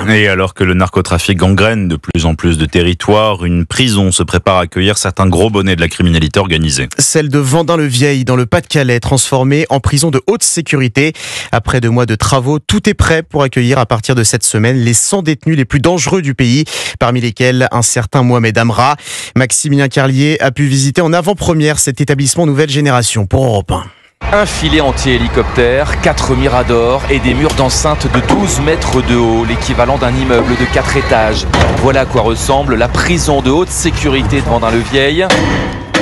Et alors que le narcotrafic gangrène de plus en plus de territoires, une prison se prépare à accueillir certains gros bonnets de la criminalité organisée. Celle de Vendin-le-Vieil dans le Pas-de-Calais, transformée en prison de haute sécurité. Après 2 mois de travaux, tout est prêt pour accueillir à partir de cette semaine les 100 détenus les plus dangereux du pays, parmi lesquels un certain Mohamed Amra. Maximilien Carlier a pu visiter en avant-première cet établissement nouvelle génération pour Europe 1. Un filet anti-hélicoptère, 4 miradors et des murs d'enceinte de 12 mètres de haut, l'équivalent d'un immeuble de 4 étages. Voilà à quoi ressemble la prison de haute sécurité de Vendin-le-Vieil.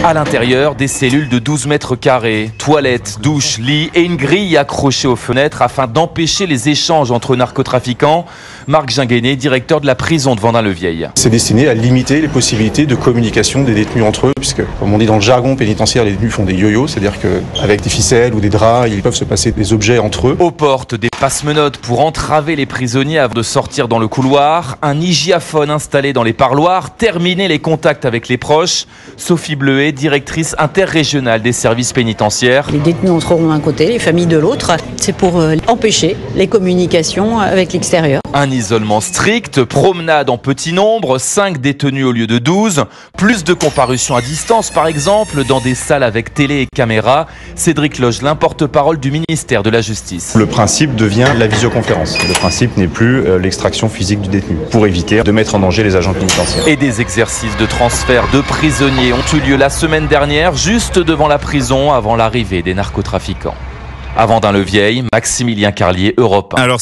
À l'intérieur, des cellules de 12 mètres carrés, toilettes, douches, lits et une grille accrochée aux fenêtres afin d'empêcher les échanges entre narcotrafiquants. Marc Ginguenet, directeur de la prison de Vendin-le-Vieil. C'est destiné à limiter les possibilités de communication des détenus entre eux, puisque, comme on dit dans le jargon pénitentiaire, les détenus font des yo-yo, c'est-à-dire qu'avec des ficelles ou des draps, ils peuvent se passer des objets entre eux. Aux portes, des passe-menottes pour entraver les prisonniers avant de sortir dans le couloir, un hygiaphone installé dans les parloirs, terminer les contacts avec les proches. Sophie Bleuet, directrice interrégionale des services pénitentiaires. Les détenus entreront d'un côté, les familles de l'autre. C'est pour empêcher les communications avec l'extérieur. Un isolement strict, promenade en petit nombre, 5 détenus au lieu de 12, plus de comparution à distance par exemple, dans des salles avec télé et caméra. Cédric Logelin, porte-parole du ministère de la Justice. Le principe devient la visioconférence. Le principe n'est plus l'extraction physique du détenu, pour éviter de mettre en danger les agents pénitentiaires. Et des exercices de transfert de prisonniers ont eu lieu la semaine dernière, juste devant la prison, avant l'arrivée des narcotrafiquants. À Vendin-le-Vieil, Maximilien Carlier, Europe 1. Alors,